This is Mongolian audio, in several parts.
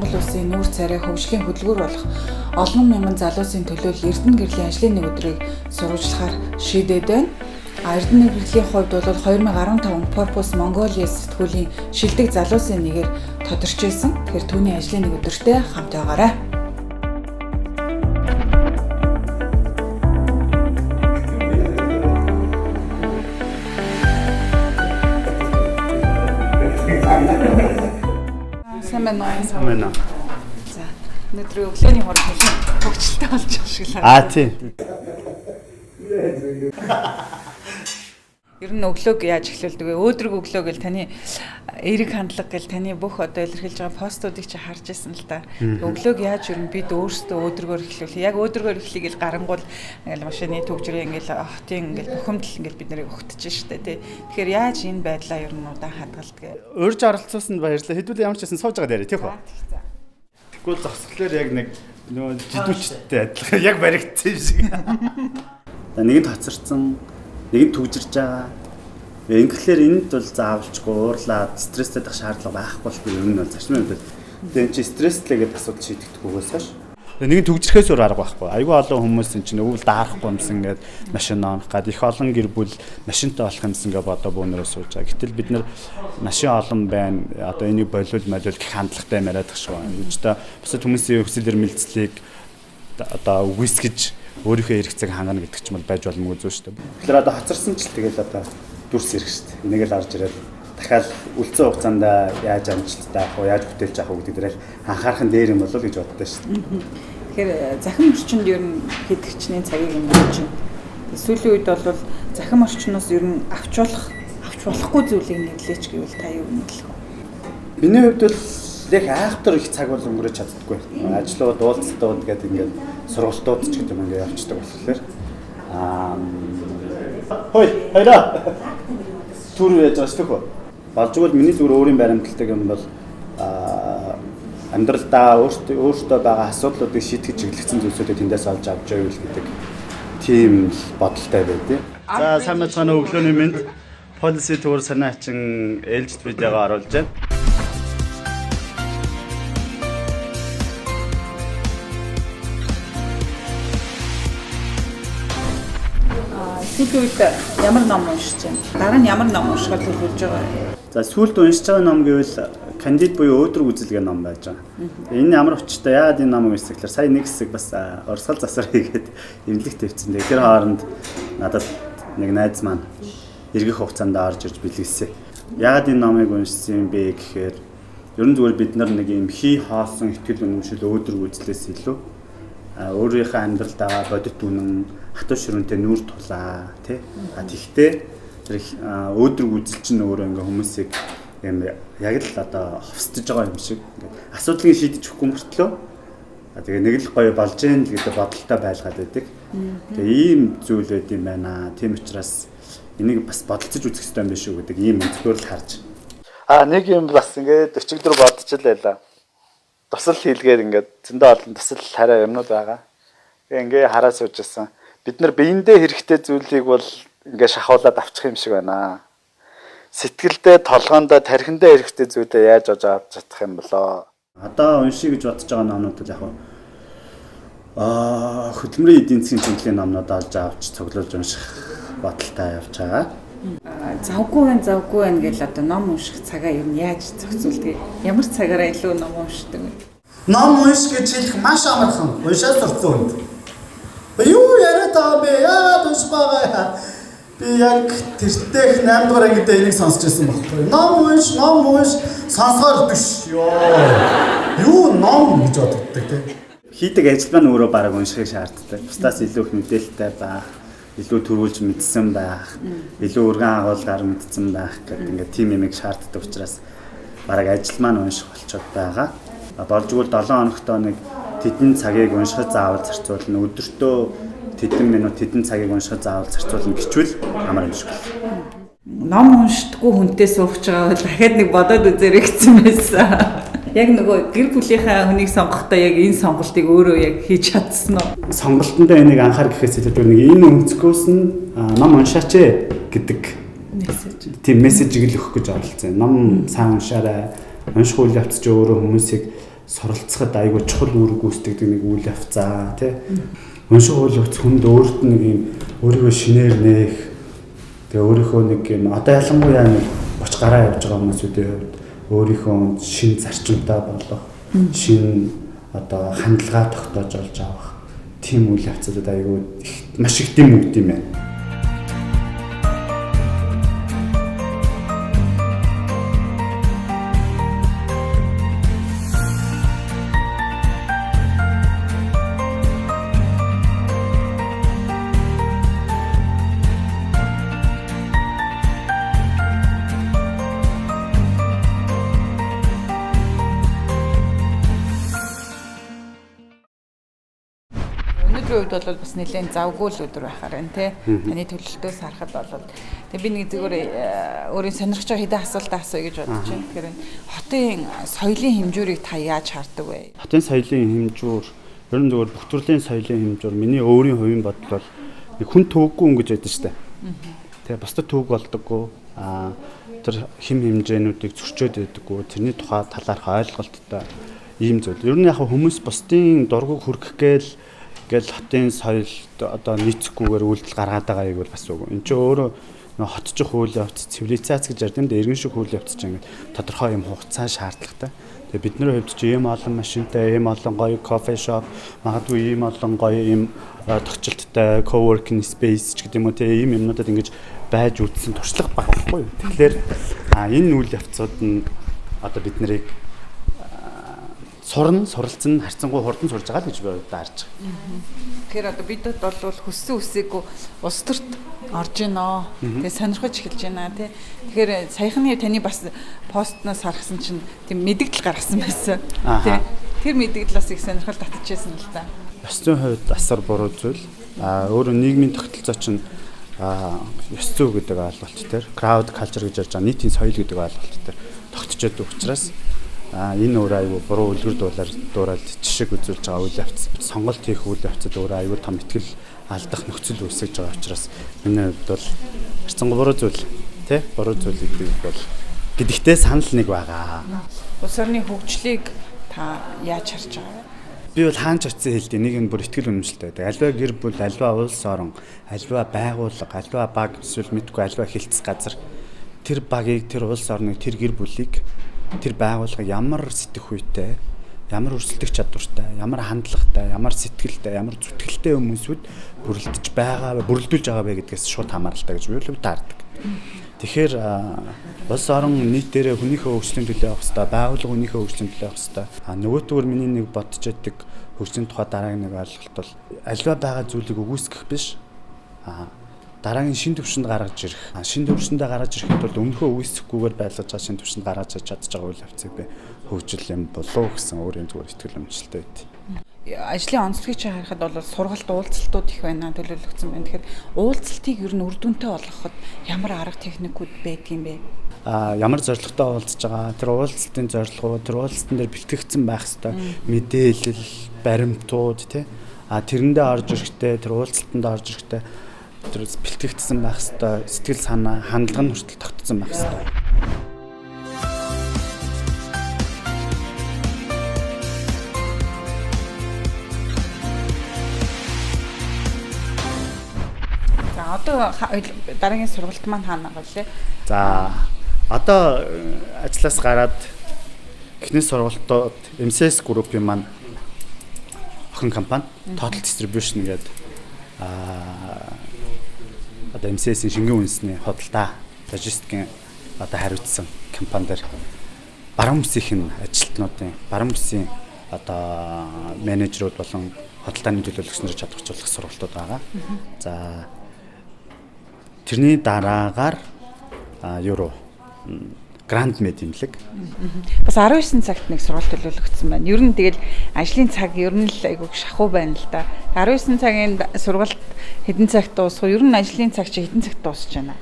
Монгол улсын нүүр царай хөгжлийн хөтөлбөр болох олон мянган залуусын төлөө Эрдэнэгэрлийн ажлын нэг өдрийг сурвалжлахаар шийдээд байна. Эрдэнэгэрлийн хувьд бол 2015 Purpose Mongolia сэтгүүлийн шилдэг залуусын нэгээр тодорч ирсэн. Тэгэхээр түүний ажлын нэг өдөртөө хамт байгаарай. Самена. За, өнөөдөр өглөөний хорог хэлэн хөвгчлөлтэй болж байгаа шиг л байна. Тийм. Ер нь өглөөг яаж эхлүүлдэг вэ? Өөдрөг өглөө гэл таны эерэг хандлага гэл таны бүх одоо илэрхийлж байгаа постуудыг чи харж ирсэн л да. Өглөөг яаж ер нь бид өөрсдөө өөдрөгөөр эхлүүлээ. Яг өөдрөгөөр эхлэе гэл гарангуул ингээл машины төвчрээ ингээл хотын ингээл бухимдал ингээл бид нарыг өгтөж штэ тий. Тэгэхээр яаж энэ байдлаа ер нь удаан хадгалдаг? Урьж оролцуулсанд баярлалаа. Хэдүүл ямар ч байсан сууж байгаа дээрээ тийх үү? Тэгвэл зогсглоор яг нэг нөө жидүүчтэй адилхан яг баригдсан юм шиг. Нэг нь тоцорсон, нэг нь төгжирж байгаа. Ингээхээр энэд бол заавалчгүй уурлаад стресстэй байх шаардлага байхгүй бол ер нь бол зарчмын хувьд энэ чи стресслээгээд асуудал шийдэгдэхгүйгээс хойш. Нэг нь төгжрөхөөс өөр арга байхгүй. Айгүй олон хүмүүс энэ чинь өвөл даарахгүй юмсан ингээд машин оонох гад их олон гэр бүл машинтай болох юмсан ингээд бодоо бөөнөрөө сууж байгаа. Гэтэл бид нар машин олон байна. Одоо энийг болиул гэх хандлагатай яриад тах шүү. Юучтай бусад хүмүүсийн өсөл эрмэлзлийг одоо үгүйсгэж өөрийнхөө хэрэгцээг хангана гэдэг ч юм бол байж боломгүй зүйл шүү дээ. Тэгэхээр одоо хоцорсон ч тэгэл одоо дүрс ирэх шүү дээ. Энийг л арж ирээд дахиад үлцэн хугацаанд яаж амжилттай авах вэ, яаж бүтээлж авах вэ гэдэг дээрээ анхаарах нь дээр юм болов уу гэж боддоо шүү дээ. Тэгэхээр захим орчинд ер нь хэдгчний цагийг ингэж байна. Сүүлийн үед бол захим орчноос ер нь авч болохгүй зүйлийг нэглээч гэвэл та юу нэглэх вэ? Миний хувьд бол яг айхтар их цаг бол өнгөрөөж чаддаггүй. Ажлууд, уулзалтууд гэдэг ингээд сургалтууд ч гэдэг юм ингээд явцдаг болохоор хой хайра түр яаж ажиллах вэ? Болжгүй миний зүгээр өөрийн баримталтай юм бол амьдралдаа өөртөө байгаа асуудлуудыг шийдэж чиглэгдсэн зүйлсүүдийг тэндээс олж авч байвал гэдэг тийм бодолтой байдیں۔ За сайн мэцгааны өглөөний мэнд policy tour санаачин ээлжид видеого оруулж байна. Сүүлийн үед ямар ном уншиж байна? Дараа нь ямар ном уншихад төлөвлөж байгаа вэ? За сүүлд уншиж байгаа ном гэвэл Кандид буюу өөдрөг үзэлгээ ном байж байгаа. Энэ ямар учиртай яагаад энэ номыг унших гэхээр сая нэг хэсэг бас урсгал засвар хийгээд эмнэлэг тавьчихсан. Тэр хооронд надад нэг найз маань эргэх хугацаанд орж ирж бэлгэлсэн. Яагаад энэ номыг уншсан юм бэ гэхээр ер нь зүгээр бид нар нэг юм хий хоосон ихтгэл үнэмшил өөдрөг үзлээс илүү өөрийнхөө амьдралд байгаа бодит үнэн хатуу ширүүнтэй нүүр тулаа тий. Тэгтээ тэр өөдрөг үзэл чинь өөрөө ингээ хүмүүсийг юм яг л одоо ховсдож байгаа юм шиг ингээ асуудлыг шийдэж өгөхгүй мөртлөө тэгээ нэг л гоё болж гэн л гэдэг бодолтой байлгаад байдаг. Тэгээ ийм зүйл байд юм байна. Тийм учраас энийг бас бодолцож үзэх хэрэгтэй юм биш үү гэдэг ийм өнцгөр л харж. Нэг юм бас ингээ өчигдөр бодчихлаа. Тусал хийлгээр ингээд зөндөө олон тусал хараа юмнууд байгаа. Тэгээ ингээ хараа суужсэн. Бид нар биендээ хэрэгтэй зүйлийг бол ингээ шахуулаад авчих юм шиг байна. Сэтгэлдээ, толгоондоо, тархиндаа хэрэгтэй зүйлээ яаж олж авч чадах юм болоо. Одоо уншия гэж бодож байгаа номнууд бол яг хөдөлмөрийн эдийн засгийн чиглэлийн номнууд олж авч цуглуулж унших бодолтой явж байгаа. Завггүй байна гэж одоо ном унших цагаа ер нь яаж зохицуулдаг? Ямар цагаараа илүү ном уншдаг вэ? Ном унших гэж хэлэх маш амархан. Уншаад сурцсан үед. Юу яриад байгаа бэ? Яагаад унших байгаа? Би яг тэртех 8 дугаар ангидаа энийг сонсч байсан байхгүй. Ном унш сонсгоор биш. Юу ном гэж боддог тийм. Хийдэг ажил маань өөрөө бараг уншихыг шаарддаг. Бусдаас илүү их мэдээлэлтэй байх, илүү төрүүлж мэдсэн байх, илүү өргөн агуулгаар мэдсэн байх гэдэг ингээд тийм юмыг шаарддаг учраас бараг ажил маань унших болчиход байгаа. Болжгүй 7 хоногтоо нэг тэдэн цагийг уншихад заавал зарцуулна. Өдөртөө тэдэн минут тэдэн цагийг уншихад заавал зарцуулна гэчвэл амар юм шиг. Ном уншдаггүй хүнтэй суух гэж байгаа бол дахиад нэг бодоод үзээрэй гэсэн байсан. Яг нөгөө гэр бүлийнхаа хүнийг сонгохдоо яг энэ сонголтыг өөрөө яг хийж чадсан уу? Сонголтондоо энийг анхаар гэхээс илүү нэг энэ өнцгөөс нь ном уншаач гэдэг мессеж. Тийм мессежийг л өгөх гэж оролцсон. Ном сайн уншаарай. Унших үйл явц ч өөрөө хүмүүсийг суралцахад айгүй чухал үүрэг гүйцэтгэдэг нэг үйл явцаа тий. Унших үйл явц хүнд өөрт нэг юм өөрийгөө шинээр нээх тэгээ өөрийнхөө нэг юм одоо ялангуяа нэг боч гараа явж байгаа хүмүүсүүдийн хувьд өөрийнхөө шин зарчимтай болох шин одоо хандлагаа тогтоож олж авах тийм үйл явцад айгүй маш их дэм үгд юм байна. Өнөөдрийн үед бол бас нэлээд завгүй л өдөр байхаар байна тий. Таны төлөлтөөс харахад бол би нэг зүгээр өөрийн сонирхож байгаа хэдэн асуулт асууя гэж бодож байна. Тэгэхээр хотын соёлын хэмжүүрийг та яаж хардаг вэ? Хотын соёлын хэмжүүр ер нь зүгээр бүх төрлийн соёлын хэмжүүр миний өөрийн хувийн бодол бол нэг хүн төвөггүй өнгөж байдаг шүү дээ. Тэгээ бусдад төвөг болдоггүй тэр хэм хэмжээнүүдийг зөрчөөд байдаггүй тэрний тухай талаарх ойлголттой ийм зүйл. Ер нь яг хүмүүс бусдын дургуг хүргэх гээл хотын соёлд одоо нийцэхгүйгээр үйлдэл гаргаад байгааг бол бас үгүй. Энд чинь өөрөө хотчих үйл явц цивилизац гэж ярьдаг юм да иргэн шиг үйл явц чинь тодорхой юм хугацаа шаардлагатай. Тэгээ бидний хувьд чи ийм олон машинтай, ийм олон гоё кофе шоп, магадгүй ийм олон гоё ийм тогтчлттай coworking space ч гэдэг юм уу те ийм юмнуудад ингэж байж үтсэн туршлага багхгүй. Тэгэхээр энэ үйл явцууд нь одоо бид нарыг суралцсан харьцангуй хурдан сурж байгаа л гэж би одоо харж байгаа. Тэгэхээр одоо бидд бол хүссэн үсээгүй улс төрт орж гинөө. Тэгээ сонирхож эхэлж байна тий. Тэгэхээр саяхны таны бас постноос харсан чинь тийм мэдээлэл гаргасан байсан. Тий. Тэр мэдээлэлээс их сонирхол татчихсан л да. Ёс зүйн хувьд асар буруу зүйл. Өөрөө нийгмийн тогтолцоо чинь ёс зүй гэдэг ойлголт төр crowd culture гэж ярьж байгаа нийтийн соёл гэдэг ойлголт төр тогтчод учраас энэ өөр аюу буруу үлгэр дуурайд жишг үзүүлж байгаа үйл явц сонголт хийх үйл явцад өөр аюу том итгэл алдах нөхцөл үүсэж байгаа учраас миний хувьд бол харьцангуй буруу зүйл тий буруу зүйл гэдэг бол гэдэгтээ санал нэг байгаа. Улс орны хөгжлийг та яаж харж байгаа вэ? Би бол хаанч очисон хэлдэг нэг юм бүр итгэл үнэмшилтэй байдаг. Альва гэр бүл, альва улс орон, альва байгууллага, альва баг эсвэл мэдгүй альва хилцс газар тэр багийг, тэр улс орныг, тэр гэр бүлийг тэр байгууллага ямар сэтгэх үйтэй, ямар өрсөлдөх чадвартай, ямар хандлагатай, ямар сэтгэлтэй, ямар зүтгэлтэй хүмүүсүүд бүрэлдэж байгаа, бүрэлдүүлж байгаа вэ гэдгээс шууд хамааралтай гэж би л таардаг. Тэгэхээр улс орон нийтээрээ хүнийхээ хөгжлийн төлөө явах хэрэгтэй, байгууллага хүнийхээ хөгжлийн төлөө явах хэрэгтэй. Нөгөөтгөр миний нэг бодож яддаг хөгжлийн тухай дараагийн нэг ойлголт бол альва байгаа зүйлийг үгүйсгэх биш. Дараагийн шин төвшөнд гаргаж ирэх. Шин төвшөндөө гаргаж ирэхэд бол өмнөхөө үгүйсэхгүйгээр байлгаж байгаа шин төвшөнд гаргаж чадж байгаа үйл явцыг би хөгжил юм болов гэсэн өөрийн зүгээр итгэл үнэмшилтэй байд. Ажлын онцлогийг чи харахад бол сургалт уулзалтууд их байна төлөвлөгдсөн байна. Тэгэхээр уулзалтыг ер нь үр дүнтэй болгоход ямар арга техникүүд байдгийм бэ? Ямар зорилготой уулзж байгаа, тэр уулзалтын зорилгоо, тэр уулзалтан дээр бэлтгэгдсэн байх ёстой мэдээлэл, баримтууд тий. Тэрэндээ орж ирэхдээ, тэр уулзалтанд орж ирэхдээ тэр бэлтгэгдсэн байх ёстой, сэтгэл санаа, хандлага нь хүртэл тогтсон байх ёстой. Одоо дараагийн сургалт маань хаана байгаа вэ? За одоо ажлаас гараад эхний сургалтууд MCS Group-ийн маань охин компани Total Distribution гэдэг одоо MCS-ийн шингэн үндэсний худалдаа логистикийн одоо хариуцсан компани дээр баруун бүсийн ажилтнуудын баруун бүсийн одоо менежерүүд болон худалдааны төлөөлөгч нарыг чадваржуулах сургалтууд байгаа. За тэрний дараагаар евро гранд мед имлэг. Бас 19 цагт нэг сургалт төлөвлөгдсөн байна. Ер нь тэгэл ажлын цаг ер нь л айгуу шахуу байна л да. 19 цагийн сургалт хэдэн цагт дуусах вэ? Ер нь ажлын цаг чи хэдэн цагт дуусч байна?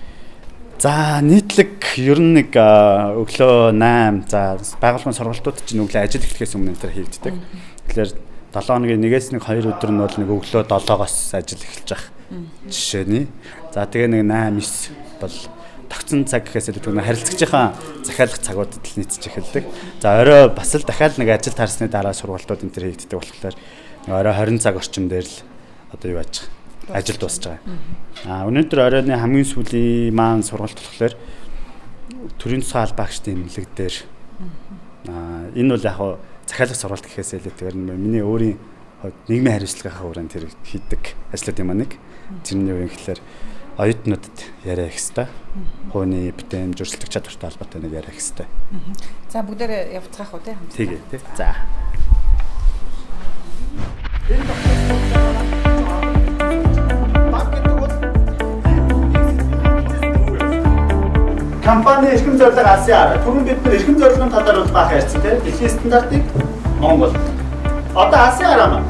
За нийтлэг ер нь нэг өглөө 8 за байгууллагын сургалтууд чинь өглөө ажил эхлэхээс өмнө энэ төр хийгддэг. Тэгэхээр 7 хоногийн нэгээс нэг 2 өдөр нь бол нэг өглөө 7-оос ажил эхэлж байгаа. Жишээний. За тэгээ нэг 8 9 бол тогтсон цаг гэхээс илүү харилцагчийн захиалах цагуудад л нийцэж эхэлдэг. За орой бас л дахиад нэг ажил таарсны дараа сургалтууд энэ төр хийгддэг болохоор орой 20 цаг орчим дээр л одоо юу яаж ажил дуусж байгаа. Өнөөдөр оройны хамгийн сүүлийн маань сургалт болохоор төрийн тусгай албаагчдын имлэг дээр энэ бол яг захиалах сургалт гэхээс илүү тэр миний өөрийн нийгмийн хариуцлагынхаа хүрээнд тэр хийдэг ажлууд юм нэг. Тэрний үеийн гэхээр оюутнуудад яриа их хэвээр хууны бүтээн зөрчилдөг чадвартай холбоотой нэг яриа их хэвээр. За бүгдээрээ явцгаах уу те. Тэгээ тий. За. Компани эрхэм зорилго алсын арга. Түрүүн бид нар эрхэм зорилгын талаар баах ярьсан тийм. Дэлхийн стандартыг Монгол. Одоо алсын арга маань.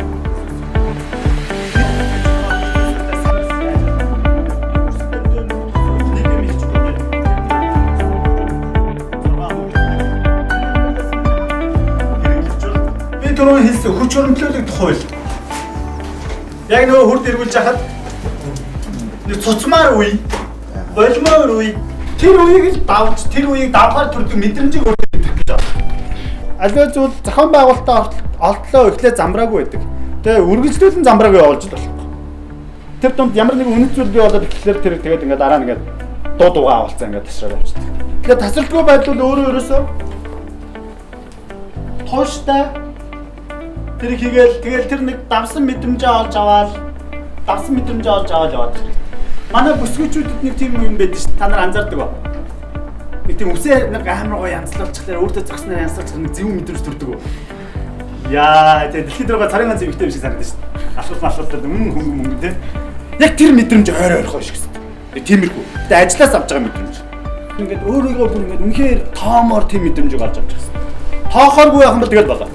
Би түрүүн хэлсэн хүч хөрөнгөлөлтөд хууль. Яг нөгөө хурд эргүүлж хахад нэг цуцмаар үе, болмоор үе тэр үеийг л давж тэр үеийг давгаар төрдөг мэдрэмжийг өөртөө өгөх гэж байна. Альва зүйл зохион байгуулалтаа олдлоо ихлээр замбраагүй байдаг. Тэгээ үргэлжлүүлэн замбрааг явуулж л болохгүй. Тэр дунд ямар нэгэн үнэт зүйл бий болоод ихлээр тэр тэгээд ингээд дараа нь ингээд дуу дуугаа авалцсан ингээд ташраад явчихдаг. Тэгэхээр тасралтгүй байдал өөрөө ерөөсөө тууштай тэр хийгээл тэгэл тэр нэг давсан мэдрэмжээ олж аваад яваад хэрэгтэй. Манай бүсгүйчүүдэд нэг тийм юм байдаг шүү дээ. Та нар анзаардаг ба. Нэг тийм үсээ нэг амар гоё янзлуулчихлаа өөртөө загснаар янзлуулчих нэг зөв мэдрэмж төрдөг үү. Яа, тэгээ дэлхийд байгаа царийн ганц эмэгтэй биш санагдаж шүү дээ. Асуултад хөнгөн те. Яг тэр мэдрэмж ойроо шиг шүү дээ. Тиймэрхүү. Гэтэ ажиллаас авч байгаа мэдрэмж. Ингээд өөрийгөө бүр ингээд үнэхээр тоомоор тийм мэдрэмжийг олж авч байгаа юм. Тоохооргүй байх юм бол тэгэл болоо.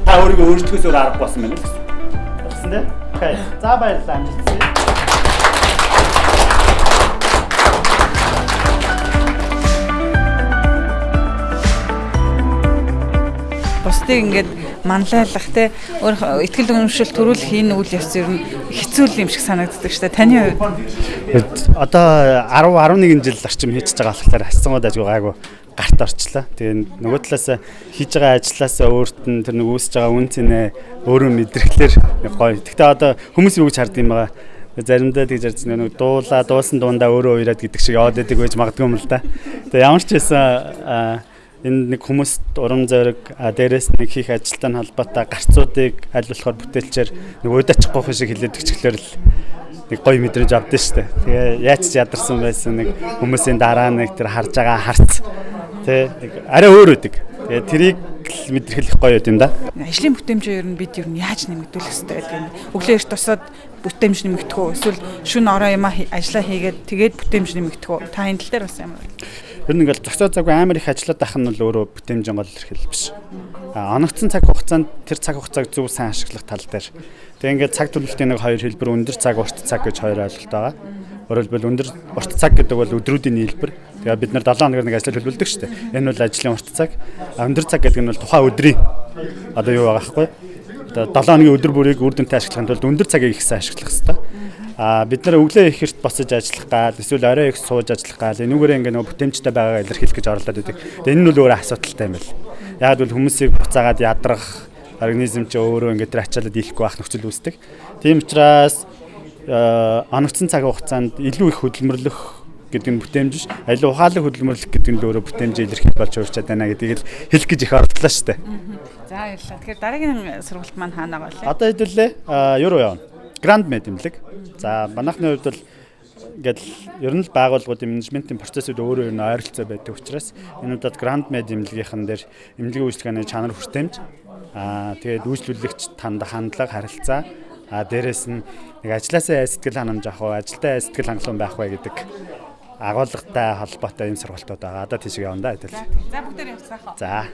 Та өөрийгөө өөртөөс өөр аргагүй басан байна л гэсэн. Тэгсэн дээ. Окей. За баярлалаа амжилт. Бусдыг ингээд манлайлах те өөр ихтгэл үнэмшил төрүүлэх энэ үйл явц ер нь хэцүү юм шиг санагддаг шүү дээ. Таны хувьд одоо 10-11 жил орчим хийж байгаа болохоор хасцангууд ажгүй гайгүй гарт орчлаа. Тэгээ нөгөө талаас хийж байгаа ажилласаа өөрт нь тэр нэг үүсэж байгаа үн цэнэ өөрөө мэдрэхлээр гоё. Гэхдээ одоо хүмүүс юу гэж харддаг юм байгаа. Заримдаа тэгж ярьсан нэг дуусан дундаа өөрөө уураад гэдэг шиг яваад байдаг байж магадгүй юм л да. Тэгээ ямар ч байсан энэ нэг хүмүүст урам зориг дээрээс нэг хийх ажилтай холбоотой гарцуудыг аль болохоор бүтээлчээр нэг уйдаачихгүй шиг хилээд өчглөөр л нэг гоё мэдрэмж авдсан шүү дээ. Тэгээ яаж ч ядарсан байсан нэг хүмүүсийн дараа нэг тэр харж байгаа харц тий арай өөр үүдэг. Тэгээ тэрийг л мэдрэхлэх гоё юм да. Ажлын бүтээмжээ ер нь бид ер нь яаж нэмэгдүүлэх хэрэгтэй гэдэг юм. Өглөө эрт тусаад бүтээмж нэмэгдэх үү? Эсвэл шөнө ороо юм ажиллаа хийгээд тэгээд бүтээмж нэмэгдэх үү? Та энэ тал дээр бас ямар вэ? Ер нь ингээл зөксөө цаггүй амар их ажиллаад байх нь бол өөрөө бүтээмжийн гол илэрхийлэл биш. Оногдсон цаг хугацаанд тэр цаг хугацааг зөв сайн ашиглах тал дээр. Тэгээ ингээд цаг төлөвлөлтийн нэг хоёр хэлбэр өндөр цаг, урт цаг гэж хоёр ойлголт байгаа. Өөрөөр хэлбэл өндөр урт цаг гэдэг бол өдрүүдийн нийлбэр. Тэгээ бид нар 7 хоногор нэг ажил төлөвлөдөг шүү дээ. Энэ бол ажлын урт цаг. Өндөр цаг гэдэг нь бол тухайн өдрийн одоо юу байгаа байхгүй. Одоо 7 хоногийн өдөр бүрийг үр дүнтэй ашиглахын тулд өндөр цагийг их сайн ашиглах хэрэгтэй. Бид нар өглөө их эрт босож ажиллах гал эсвэл орой их сууж ажиллах гал энүүгээр ингээ нөгөө бүтээмжтэй байгаагаа илэрхийлэх гэж оролдоод байдаг. Тэгээ энэ нь л өөрөө асуудалтай юм байна. Яг л хүмүүсийг буцаагаад ядрах организм ч өөрөө ингээ тэр ачаалаад ийлэхгүй байх нөхцөл үүсдэг. Тийм учраас оногдсон цаг хугацаанд илүү их хөдөлмөрлөх гэдэг нь бүтээмж биш. Аливаа ухаалаг хөдөлмөрлөх гэдэг нь л өөрөө бүтээмжээ илэрхийлж болж хуурчаад байна гэдгийг л хэлэх гэж их оролдлоо шүү дээ. За баярлалаа. Тэгэхээр дараагийн сургалт маань хаана байгаа вэ? Одоо хэдүүлээ юу руу явна? Гранд мэдрэмлэг. За манайхны хувьд бол ингээд ер нь л байгууллагуудын менежментийн процессыг өөрөө нь ойролцоо байдаг учраас энэ удаад гранд мэдрэмлэгийнхэн дээр эмнэлгийн үйлчлэгээний чанар хүртээмж тэгээд үйлчлүүлэгч хандлага харилцаа дээрээс нь нэг ажилласаа сэтгэл ханамж авах уу ажилдаа сэтгэл хангалуун байх вэ гэдэг агуулгатай холбоотой энэ сургалтууд байгаа. Одоо тийш явна да хэвэл. За бүгдээр явцгаах. За.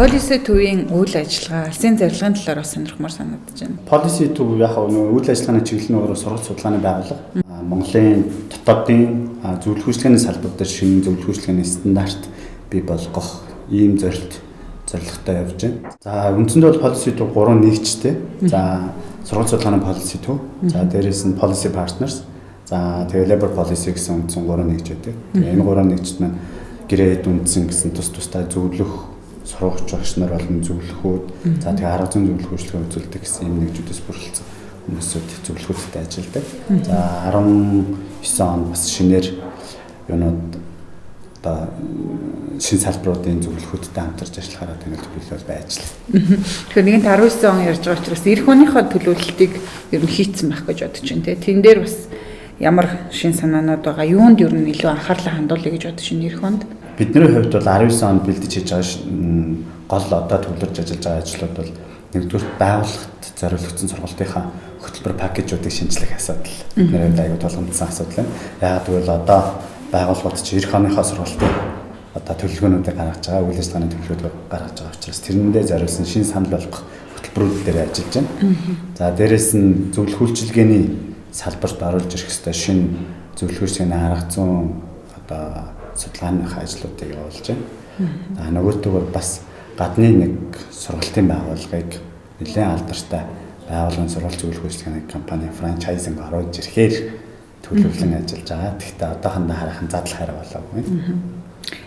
Policy төвийн үйл ажиллагаа, алсын зарилгын талаар бас сонирхмоор санагдаж байна. Policy төв яг нөгөө үйл ажиллагааны чиглэлийн өөрөө сургалт судалгааны байгууллага. Монголын дотоодын зөвлөх үйлчилгээний салбар дээр шинэ зөвлөх үйлчилгээний стандарт бий болгох ийм зорилготой явж байна. За үндсэндээ бол policy төв 3 нэгжтэй. За сургууль судалгааны policy төв. За дээрээс нь policy partners. За тэгээ labor policy гэсэн үндсэн 3 нэгж байдаг. Тэгээ энэ 3 нэгжт маань гэрээд үндсэн гэсэн тусдаа зөвлөх сургагч багш нар болон зөвлөхүүд. За тэгээ арга зүйн зөвлөх үйлчилгээ үзүүлдэг гэсэн ийм нэгжүүдээс бүрэлдсэн хүмүүсүүд зөвлөхүүдтэй ажилладаг. За 19 он бас шинээр юунууд шинэ салбаруудын зөвлөхүүдтэй хамтарч ажиллахаараа тэнэг төлөвлөл байж лээ. Тэгэхээр нэгэнт 19 он ярьж байгаа учраас эх хүнийхээ төлөвлөлтийг ер нь хийцэн байх гэж бодож байна те. Тэн дээр бас ямар шин санаанууд байгаа, юунд ер нь илүү анхаарлаа хандуулъя гэж бодож байна эх хүнд? Бидний хувьд бол 19 онд бэлдэж хийж байгаа гол одоо төвлөрж ажиллаж байгаа ажлууд бол нэгдүгээр байгууллагт зориулагдсан сургалтынхаа хөтөлбөр пакэжуудыг шинжлэх асуудал. Нэрээр аягүй тулгамдсан асуудал байна. Яагаад гэвэл одоо байгууллагууд чи эх оныхоо сургалтын одоо төлөвлөгөөнүүдийг гаргаж байгаа, үйл ажиллагааны төлөвлөгөөд гаргаж байгаа учраас тэрэндээ зориулсан шинэ санал болгох хөтөлбөрүүд дээр ажиллаж байна. За дээрэс нь зөвлөх үйлчилгээний салбарт оруулж ирэх ёстой шинэ зөвлөх үйлчилгээний арга зүйн одоо судалгааных ажлуудыг явуулж байна. За нөгөөтэйгээр бас гадны нэг сургалтын байгууллагыг нэлээд алдартай байгууллагын сурвалж зөвлөх үйлчилгээний компани франчайзинг оруулж ирэхээр төлөвлөн ажиллаж байгаа. Гэхдээ одоохондоо харахын задал хараа болоогүй.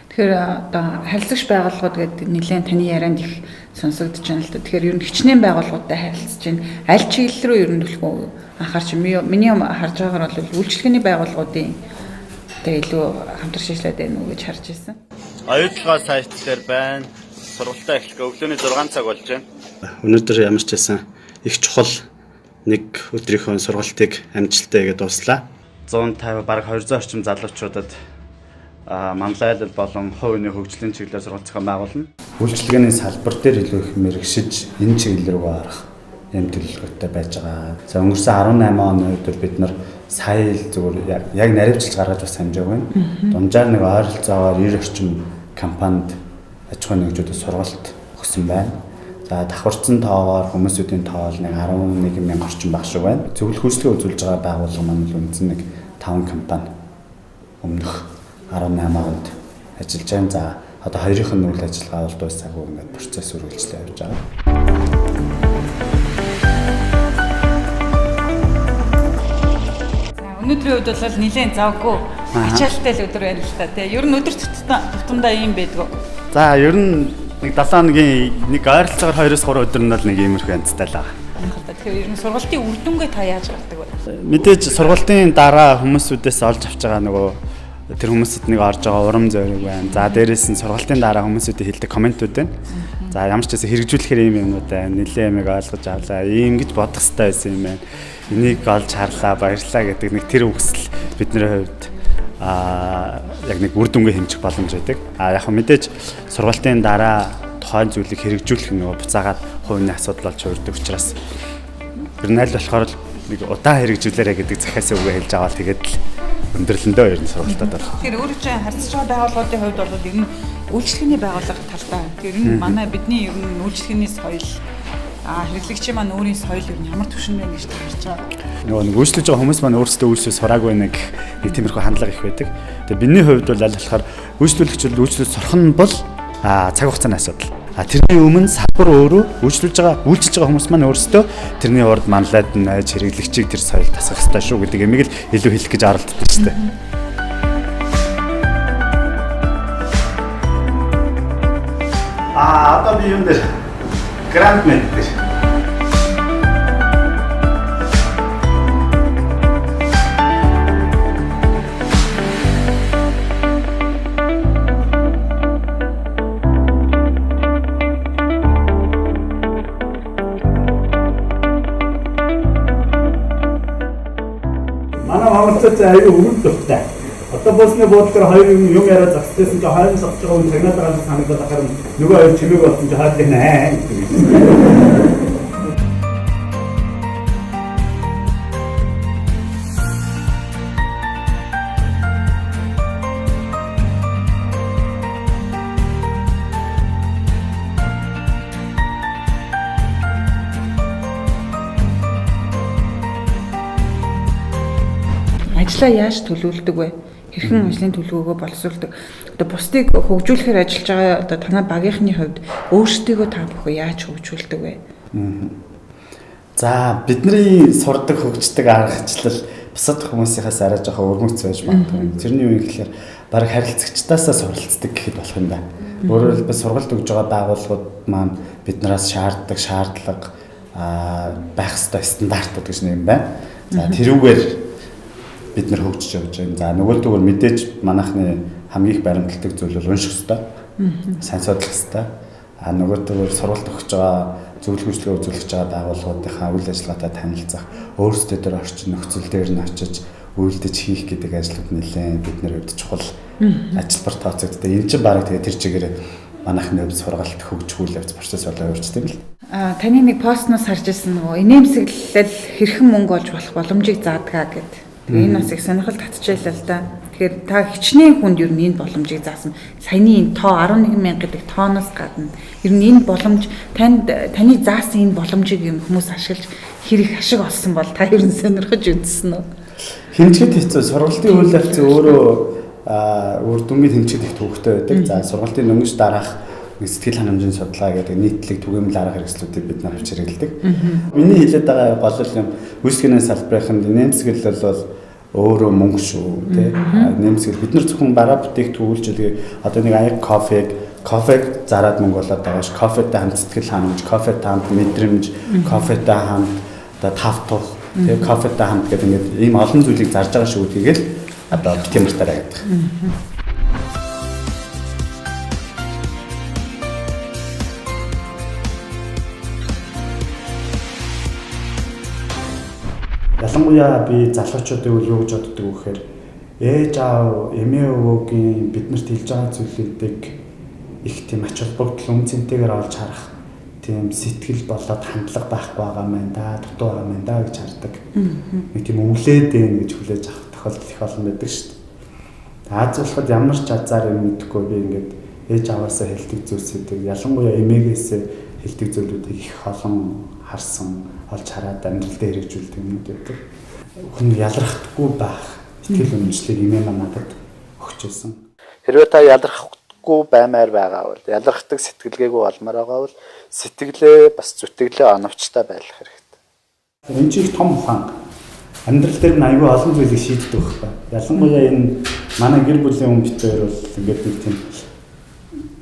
Тэгэхээр одоо харилцагч байгууллагууд гэдэг нэлээд таны ярианд их сонсогдож байна л да. Тэгэхээр ер нь хичнээн байгууллагуудтай харилцаж байна. Аль чиглэл рүү ер нь төлөхөө анхаарч миний харж байгаагаар бол үйлчилгээний байгууллагуудын тэгээ илүү хамтарч ажиллаад байна уу гэж харж байсан. Оюутлогоо сайт дээр байна. Сургалтаа эхлэх өглөөний 6 цаг болж байна. Өнөөдөр ямар ч байсан их чухал нэг өдрийнхөө сургалтыг амжилттай хийгээд дуслаа. 150 бараг 200 орчим залуучуудад манлайлал болон хувийн хөгжлийн чиглэлээр сургалт зохион байгуулна. Үйлчилгээний салбар дээр илүү их мэрэгшиж энэ чиглэл рүү арах юм төлөвлөгөөтэй байж байгаа. За өнгөрсөн 18 оны үед бид нар сая л зүгээр яг наривчилж гаргаж бас хэмжээг байна. Дунджаар нэг ойролцоогоор 90 орчим компанид аж ахуйн нэгжүүдэд сургалт өгсөн байна. За давхарцсан тоогоор хүмүүсүүдийн тоо бол нэг 11,000 орчим баг шиг байна. Зөвлөх үйлчилгээ үзүүлж байгаа байгууллага маань л үндсэн нэг 5 компани өмнөх 18 онд ажиллаж байна. За одоо хоёрын нь үйл ажиллагаа бол дуусаагүй ингээд процесс үргэлжлээ явж байгаа. Өнөөдрийн үед бол нэлээд завгүй ачаалттай л өдөр байна л та тий. Ер нь өдөр тутамдаа ийм байдгүй. За ер нь нэг 7 хоногийн нэг ойролцоогоор 2-3 өдөр нь бол нэг иймэрхүү янзтай л байгаа. Тэгэхээр ер нь сургалтын үр дүнгээ та яаж гардаг вэ? Мэдээж сургалтын дараа хүмүүсүүдээс олж авч байгаа нөгөө тэр хүмүүсд нэг орж байгаа урам зориг байна. За дээрээс нь сургалтын дараа хүмүүсүүдийн хэлдэг комментүүд байна. За ямар ч гэсэн хэрэгжүүлэхээр ийм юмнууд байна. Нилээ ямиг ойлгож авлаа. Ийм гэж бодох хэрэгтэй байсан юм байна. Энийг олж харлаа, баярлаа гэдэг нэг тэр үгсэл бидний хувьд яг нэг үр дүнгээ хэмжих боломж байдаг. Яг мэдээж сургалтын дараа тухайн зүйлийг хэрэгжүүлэх нөгөө буцаагаад хувийн асуудал болж хувирдаг учраас ер нь аль болохоор нэг удаан хэрэгжүүлээрэ гэдэг захиасаа үгээ хэлж аваад тэгээд л өндөрлөндөө ер нь сургалтад бол. Тэгэхээр өөрөө чинь харьцаж байгаа байгууллагуудын хувьд бол ер нь үйлчлэгээний байгууллага талтай. Тэр нь манай бидний ер нь үйлчлэгээний соёл хэрэглэгчийн маань өөрийн соёл ер нь ямар түвшинд байна гэж харж байгаа. Нөгөө нэг үйлчлэж байгаа хүмүүс маань өөрсдөө үйлчлэл сураагүй нэг тиймэрхүү хандлага их байдаг. Тэгээ бидний хувьд бол аль болохоор үйлчлүүлэгч үйлчлэл сурах нь бол цаг хугацааны асуудал. Тэрний өмнө салбар өөрөө үйлчлүүлж байгаа хүмүүс маань өөрсдөө тэрний урд манлайд найж хэрэглэгчийг тэр соёл тасгах хэрэгтэй шүү гэдэг юмыг л илүү хэлэх гэж оролддог шүү дээ. Одоо би юм дээр грант мэддэг. аюу өмнө төвтэй. Одоо босны бодлоор хоёр юм яриад зогсчихсан чи хойно согч байгаа хүн цагнаад байгаа санагдаад ахаар нөгөө хоёр чимээг болсон чи хаад нэ. ажлаа яаж төлөвлөдөг вэ? Хэрхэн ажлын төлөвлөгөөгөө боловсруулдаг? Одоо бусдыг хөгжүүлэхээр ажиллаж байгаа одоо танай багийнхны хувьд өөрсдийгөө та бүхэн яаж хөгжүүлдэг вэ? За бидний сурдаг хөгждөг аргачлал бусад хүмүүсийнхээс арай жоохон өрмөц байж магадгүй. Тэрний юу юм гэхээр баг харилцагчдаасаа суралцдаг гэхэд болох юм да. Өөрөөр хэлбэл сургалт өгж байгаа байгууллагууд маань биднээс шаарддаг шаардлага байх ёстой стандартууд гэж нэг юм байна. За тэрүүгээр бид нар хөгжиж явж байна. За нөгөөдгөр мэдээж манайхны хамгийн их баримтлагдаг зүйл бол унших ёстой. Сайн судлах ёстой. Нөгөөдгөр сургалт өгч байгаа зөвлөгөөчлөгөө үзүүлж байгаа байгууллагуудынхаа үйл ажиллагаатай танилцах, өөрсдөө төр орчин нөхцөл дээр нь очиж үйлдэж хийх гэдэг ажлууд нэлээд бидний хувьд чухал ажилбар тооцогддог. Энэ чинь баг тэгээ тэр чигээр манайхны хувьд сургалт хөгжүүлэх явц процесс болоо явуулчихдаг юм л. Таны нэг постноос харж ирсэн нөгөө инээмсэглэл хэрхэн мөнгө олж болох боломжийг заадгаа гэдэг. Тэгээ энэ бас их сонирхол татчихлаа л да. Тэгэхээр та хичнээн хүнд ер нь энэ боломжийг заасан. Саяны энэ тоо 11,000 гэдэг тооноос гадна ер нь энэ боломж таны заасан энэ боломжийг юм хүмүүс ашиглаж хэрэг ашиг олсон бол та ер нь сонирхож үзсэн үү? Хэмжээд хэцүү сургалтын үйл явц өөрөө үр дүнгийн хэмжээд их төвөгтэй байдаг. За сургалтын дөнгөж дараах сэтгэл ханамжийн судалгаа гэдэг нийтлэг түгээмэл арга хэрэгслүүдийг бид нар авч хэрэглэдэг. Миний хэлээд байгаа гол юм үүсгэний салбарынханд нэмсгэл бол өөрөө мөнгө шүү тий. Нэмсгэл бид нар зөвхөн бараа бүтээгт төвлөрч одоо нэг аяг кофег зараад мөнгө болоод байгаа ш. Кофетай хамт сэтгэл ханамж, кофетай хамт мэдрэмж, кофетай хамт одоо тавтах, тий кофетай хамт гэдэг ингээд ийм олон зүйлийг зарж байгаа шүү гэдгийг л одоо битэмэртараа гэдэг. Ялангуяа би залуучуудыг юу гэж боддог вэ гэхээр ээж аав, эмээ өвөөгийн биднэрт хэлж байгаа зүйлүүдийг их тийм ач холбогдол үнцэнтэйгээр олж харах тийм сэтгэл болоод хандлага байхгүй байгаа мэн да, дутуу байгаа мэн да гэж хардаг. Нэг тийм өвлээд байна гэж хүлээж авах тохиолдол их олон байдаг шүү дээ. Аз болоход ямар ч азар юм мэдхгүй би ингээд ээж аваасаа хэлдэг зүйлсүүдийг ялангуяа эмээгээсээ хэлдэг зүйлүүдийг их олон харсан, олж хараад амьдрал дээр хэрэгжүүлдэг юм гэдэг. Хүн ялрахдаггүй байх сэтгэл үнэмшлийг эмээ маань надад өгч байсан. Хэрвээ та ялрахгүй баймаар байгаа бол ялрахдаг сэтгэлгээгүй болмоор байгаа бол сэтгэлээ бас зүтгэлээ оновчтой байх хэрэгтэй. Энэ чинь том ухаан. Амьдрал дээр нь аюул олон зүйлийг шийддэг байхгүй. Ялангуяа энэ манай гэр бүлийн хүн битээр бол ингээд нэг тийм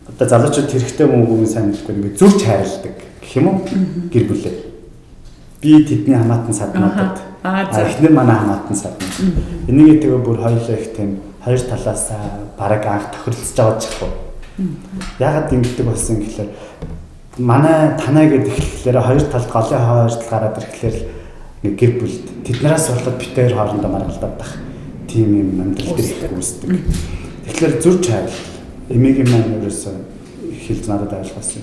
одоо залуучууд хэрэгтэй мөнгө сайн мэдгүй ингээд зүрч хайрладаг гэх юм уу гэр бүлээ. Би тэдний хамаатан саднуудад эхнэр манай хамаатан саднууд. Энийг тэгээ бүр хоёулаа их тийм хоёр талаасаа бараг анх тохиролцож байгаа ч гэх юм. Яагаад ингэдэг болсон гэхээр манай танаа гэдэг ихлээр хоёр талд голын хойрт гараад ирэхлээр нэг гэр бүлд тэднээс болоод битээр хоорондоо маргалдаад байх тийм юм амьдрал дээр үүсдэг. Тэгэхээр зүрч хайр эмээгийн маань ерөөсөө хэлж надад ойлгосон.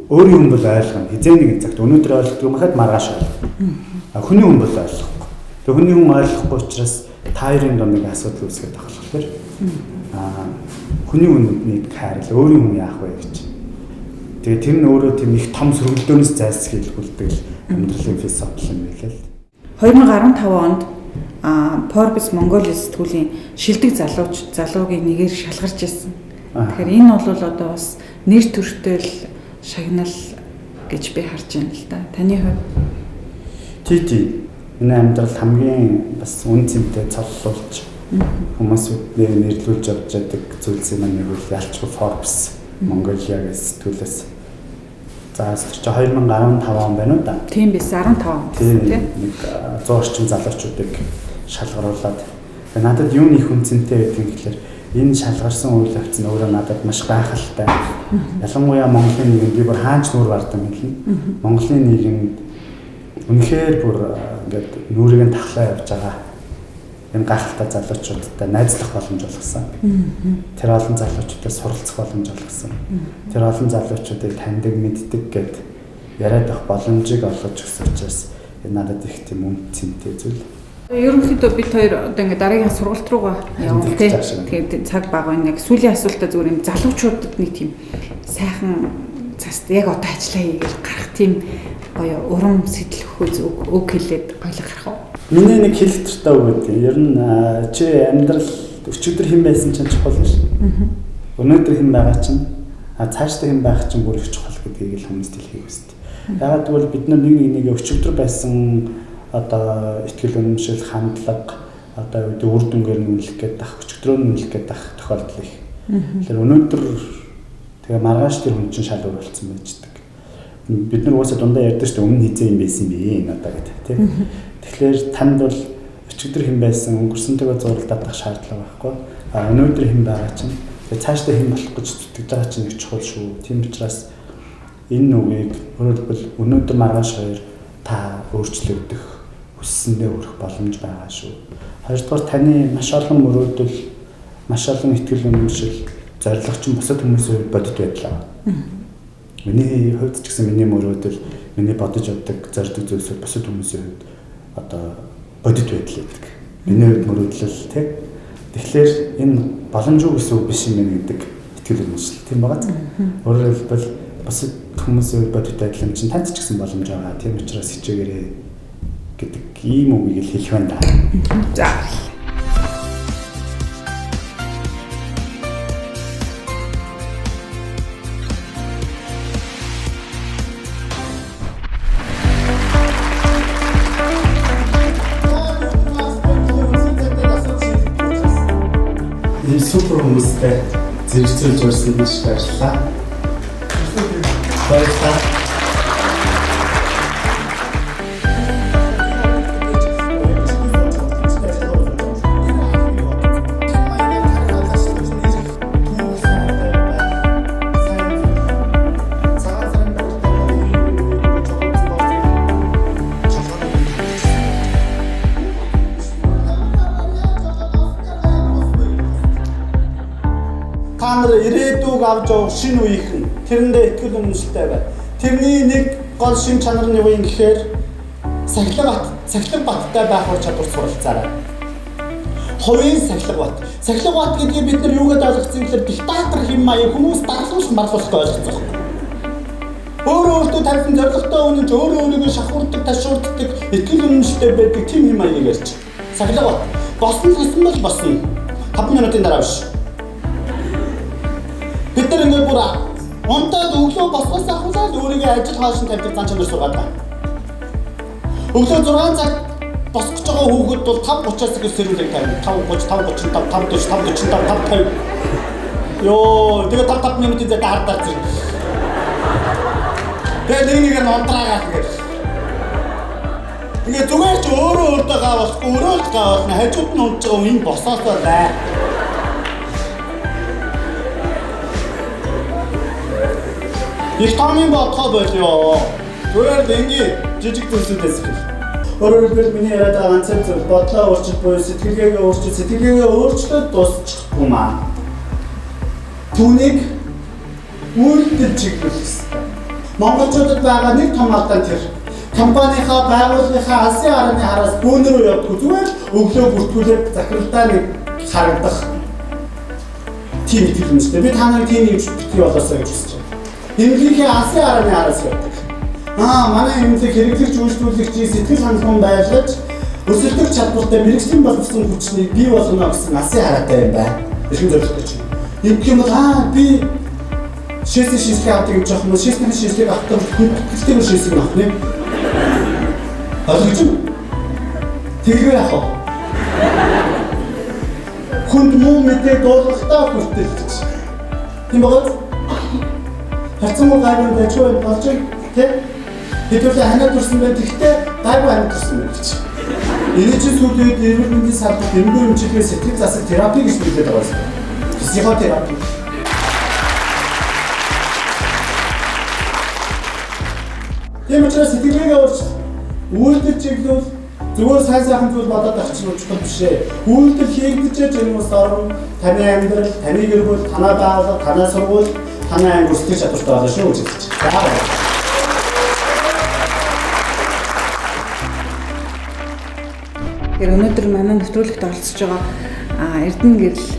Өөрийн хүн бол ойлгоно. Хизээ нэгэн цагт өнөөдөр ойлгохгүй махад маргааш ойлгоно. Хүний хүн бол ойлгохгүй. Тэгээ хүний хүн ойлгохгүй учраас та хоёрын донд нэг асуудал үүсгээд байгаа болохоор хүний хүнийг хайрл өөрийн хүн яах вэ гэж. Тэгээ тэр нь өөрөө тийм их том сөргөлдөөнөөс зайлсхийлгүүлдэг амьдралын философи юм байлаа л. 2015 онд Forbes Mongolia сэтгүүлийн шилдэг залуугийн нэгээр шалгарч ирсэн. Тэгэхээр энэ бол одоо бас нэр төртөл шагнал гэж би харж байна л да. Таны хувьд? Тий. Миний амьдрал хамгийн бас үн цэнтэй цоллуулж хүмүүсүүд нэрлүүлж явж байдаг зүйлс маань нэг үл ялчгүй Forbes Mongolia гэсэн сэтгүүлээс. За тэр чи 2015 он байна уу да? Тийм биз 15 он тийм. Нэг 100 орчим залуучуудыг шалгаруулад. Надад юу нэг үн цэнтэй гэдэг юм гэхээр энэ шалгарсан үйл явц нь өөрөө надад маш гайхалтай. Ялангуяа Монголын нийгэм би бүр хаанч нүүр бардан хэлнэ. Монголын нийгэмд үнэхээр бүр ингээд нүрийг нь тахлаа явж байгаа. Энэ гайхалтай залуучуудтай найзлах боломж олгосон. Тэр олон залуучуудтай суралцах боломж олгосон. Тэр олон залуучуудыг таньдаг, мэддэг гэд яриад авах боломжийг олгож өгсөн учраас энэ надад их тийм үн цэнтэй зүйл. Ерөнхийдөө бид хоёр одоо ингээд дараагийн сургалт руугаа явна тий. Тэгээд цаг бага байна. Яг сүүлийн асуултаа зүгээр юм залуучуудад нэг тийм сайхан цаст яг одоо ажиллаа хийгээл гарах тийм гоё урам сэтэл өгөх үг хэлээд гоёлох гарах уу? Миний нэг хэлэх туртаа үг гэдэг. Ер нь чи амьдрал өчигдөр хэн байсан чинь чухал биш. Өнөөдөр хэн байгаа чинь цаашдаа хэн байх чинь бүр их чухал гэдгийг л хүмүүст хэлхийг хүсдэг. Ягаад гэвэл бид нар нэг өчигдөр байсан одоо ихтгэл үнэмшил хандлага одоо үр дүнгээр үнэлэх гэдэг ах өчигдрөө үнэлэх гэдэг ах тохиолдол их. Тэгэхээр өнөөдөр тэгээ маргааш тэр хүн чинь шал өөр болсон байждаг. Бид нар уусаа дундаа ярьдаг шүү дээ өмнө хизээ юм байсан бэ энэ одоо гэдэг тийм. Тэгэхээр танд бол өчигдөр хэн байсан өнгөрсөнтэйгээ зурлалдах шаардлага байхгүй. Өнөөдөр хэн байгаа чинь тэгээ цаашдаа хэн болох гэж зүтгэж байгаа чинь их чухал шүү. Тийм учраас энэ үгийг өөрөлдвөл өнөөдөр маргааш хоёр та өөрчлөгдөх хүссэндээ хүрэх боломж байгаа шүү. Хоёрдугаар таны маш олон мөрөөдөл, маш олон ихтгэл үнэмшил, зорилго чинь бусад хүмүүсийн бодит байдал байгаа. Миний хувьд ч гэсэн миний мөрөөдөл, миний бодож явдаг зорилго зүйлсүүд бусад хүмүүсийн хувьд одоо бодит байдал гэдэг. Миний хувьд мөрөөдөл тийм. Тэгэхээр энэ боломжгүй гэсэн үг биш юм гэдэг ихтгэл үнэмшил тийм байгаа. Өөрөөр хэлбэл бусад хүмүүсийн бодит байдал чинь танд ч гэсэн боломж байгаа. Тийм учраас хичээгээрэй гэдэг ийм үгийг л хэлэх байна да. За. Энэ супер хүмүүстэй зэрэгцүүлж өрсөн маш баярлалаа. Баярлалаа. Та нар ирээдүг авч явах шинэ үеийнхэн тэрэндээ итгэл үнэмшилтэй бай. Тэрний нэг гол шин чанар нь юу юм гэхээр сахилга баттай байх ур чадвар суралцаарай. Хувийн сахилга бат. Сахилга бат гэдгийг бид нар юугаад ойлгоцсон гэхээр диктатор хэм маяг хүмүүс дарлуулж марлуулах ойлгоцсон. Өөртөө тавьсан зорилготой үнэнч өөрийгөө шахуурдаг, ташуурддаг, итгэл үнэмшилтэй байдаг тийм хэм маягийг ярьж. Сахилга бат. Босно бол босно. 5 минутын дараа биш. Бид нар ингээд бүр онтоод өглөө босгоос ахуулаад өөрийгөө ажил хаашин тавьдаг зан чанар сургаад байна. Өглөө 6 цаг босгож байгаа хүүхэд бол 5:30-аас их сэрүүлэг тавина. 5:30, 5:45, 5:40, 5:45, 5:50. Йоо, тэгээ 5 минутын зэт хардаад зэрэг. Тэгээ нэгээр нь онтраагаад тэгээд. Тэгээ зүгээр ч өөрөө gaавахгүй, өөрөө л gaавал хажууд нь унж байгаа энэ босоосоо бай. Их томын бодхоо болёо. Зүгээр л ингээ жижиг зүйлсүүдээс хэл. Өөрөөр хэлбэл миний яриад байгаа ганцхан зүйл бодлоо өөрчилж буюу сэтгэлгээгээ өөрчлөөд дуусчихгүй маа. Түүнийг үйлдэл чиглүүлэх хэрэгтэй. Монголчуудад байгаа нэг том алдаа тэр. Компанийнхаа байгууллагынхаа алсын хараны хараас бөөнөр рүү явдаг зүгээр өглөө бүртгүүлээд захиралдаа нэг харагдах. Тийм итгэл үнэмшилтэй. Би та нарыг тийм юм битгий болоосоо гэж хүсэж байна. Эмнэлгийн алсын хараны хараас явдаг. Манай эмнэлэг хэрэглэгч үйлчлүүлэгч сэтгэл хангалуун байлгаж өсөлтөх чадвартай мэрэгжлийн боловсон хүчнийг бий болгоно гэсэн алсын хараатай юм байна. Эрхэм зөвлөлтөй чинь. Юм бол би шийсийг авдаг гэж явах юм. Шийсийг авдаг хүчтэй шийсийг авах юм. Ойлгож байна? Тэглээ яах вэ? Хүнд муу мэдээ дуулахтаа хүртэл гэж. Тийм багт хацсан гайван бачгүй болчих тийм хэдүүлээ ханаа турсан байх гэхдээ гайван ханаа турсан байх гэж. Энэ чинь сүүлийн үед эрүүл мэндийн салбарт эмгэн хэмжээний сэтгэл засал терапи гэж нэрлэдэг байгаа юм. Психотерапи. Тийм учраас сэтгэлгээгээ өөрчлөх, үйлдэл чиглэл зүгээр сайн зүйл бодоод авах чинь чухал биш ээ. Үйлдэл хийгдэж байгаа хүмүүс орон таны амьдрал, таны гэр бүл, танай байгууллага, танай сургууль, танай анги өсгөх чадвартай болно шүү гэж хэлж байна. Тэгэхээр өнөөдөр манай нэвтрүүлэгт оролцож байгаа Эрдэнэгэрэл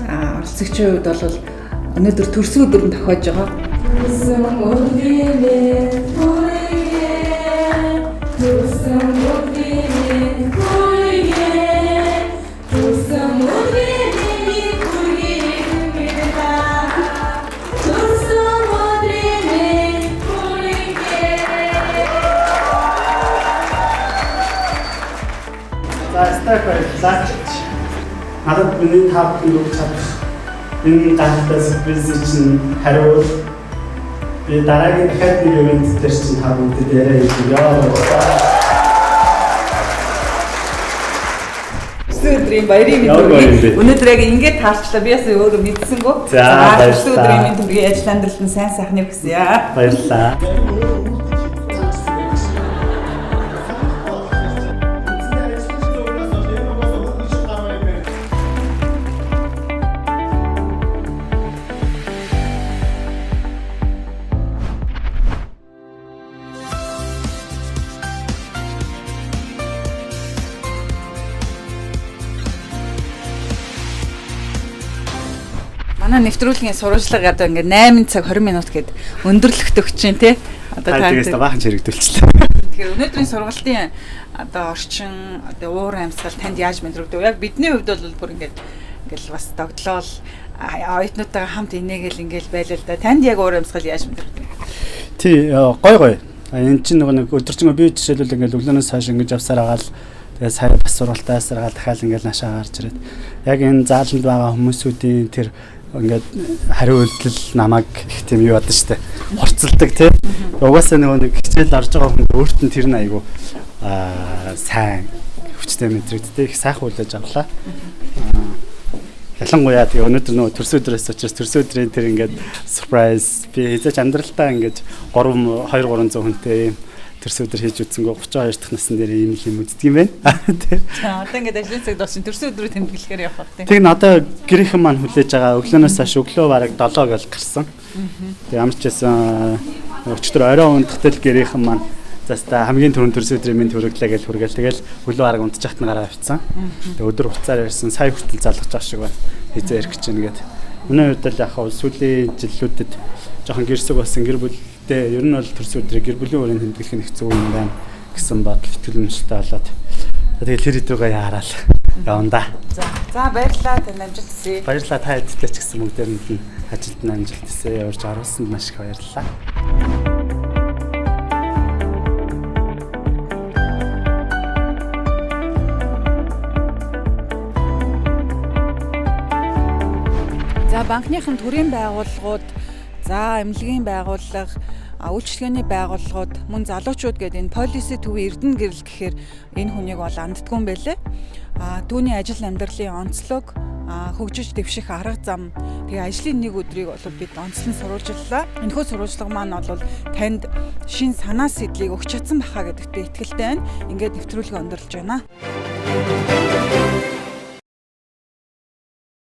оролцогчийн хувьд бол өнөөдөр төрсөн өдөр нь тохиож байгаа. надад миний тав өгч чадах энэ гайхалтай сюрпризийг чинь хариул би дараагийн дахиад нэг ивент дээр чинь та бүхэнд яриа хийе. Өдрийн баярын мэнд өнөөдөр яг ингээд таарчлаа би ясаа өөрөө мэдсэнгөө. За өдрийн мэнд төргийн ажил амьдралд нь сайн сайхныг хүсье. Баярлалаа. Манай нэвтрүүлгийн сурвалжлага одоо ингээд 8 цаг 20 минут гээд өндөрлөгт өгч чинь тий. Одоо та тэгээс баахан хэрэгдүүлчихлээ. Тэгэхээр өнөөдрийн сургалтын одоо орчин одоо уур амьсгал танд яаж мэдрэгдэв? Яг бидний хувьд бол бүр ингээд бас догтлол оюутнуудаа хамт инээгээл ингээд байлаа л да. Танд яг уур амьсгал яаж мэдрэгдэв? Тий, гой. Энэ чинь нэг өдөржингөө би жишээлбэл ингээд өглөөнөөс хойш ингээд явсаар агаал тэгээ сая бас сургалтаас агаал дахиад ингээд наашаа гарч ирээд яг энэ зааланд байгаа хүмүүсүүдийн тэр ингээд хариу үйлдэл намайг их тийм юу бод штэ хорцолдог тийм угаасаа нэг хичээл орж байгаа хүн өөрт нь тэр нь айгу сайн хүчтэй мэдрэгддэг их сайхан хүлээж авлаа. Ялангуяа тэгээ өнөөдөр нөгөө төрс өдрөөс учраас төрс өдрийн тэр ингээд surprise би хийж амьдралтаа ингээд 2-300 хүнтэй төрс өдөр хийж үзсэнгөө 32 дахь насны дээр ийм юм үздэг юм байна. Тийм. За одоо ингээд ажлын цаг дууссан төрс өдрөө тэмдэглэхээр явах байх тийм. Тэг н одоо гэрийнхэн маань хүлээж байгаа өглөөнөөс хойш өглөө бараг 7 гэл гарсан. Тэг ямар ч байсан өчтөр орой унтахтай л гэрийнхэн маань заста хамгийн түрүүнд төрс өдрийн минь төрөглөө гэж хүргээл тэгэл өглөө бараг унтчихт нь гараа авцсан. Тэг өдөр хугацаар ярьсан сая хүртэл залгаж байгаа шиг байна. Хизээ ярих гэж нэгээд. Өнөө үед л яг сүүлийн жилүүдэд жоохон гэрсэг болсон гэр бүлтэй ер нь бол төрс өдрийг гэр бүлийн өрөөнд тэмдэглэх нь хэцүү юм байна гэсэн бодол итгэл үнэмшилтэй болоод тэгэл тэр хэдрүүгээ яарал явна да. За баярлалаа тань амжилт хүсье. Баярлалаа та хэдтэй ч гэсэн бүгдээрэнд нь ажилд нь амжилт хүсье. Явж оруулсанд маш их баярлалаа. За банкныхын төрийн байгууллагууд, за эмнэлгийн байгууллага, үйлчилгээний байгууллагууд, мөн залуучууд гэдэг энэ полиси төвийн Эрдэнэгэрэл гэхээр энэ хүнийг бол анддгүй юм байлээ. Түүний ажил амьдралын онцлог, хөгжиж дэвших арга зам, тэгээ ажлын нэг өдрийг бол бид онцлон сурвалжлаа. Энэхүү сурвалжлага маань бол танд шин санаа сэдлийг өгч чадсан баха гэдэгт би итгэлтэй байна. Ингээд нэвтрүүлгээ өндөрлж байна.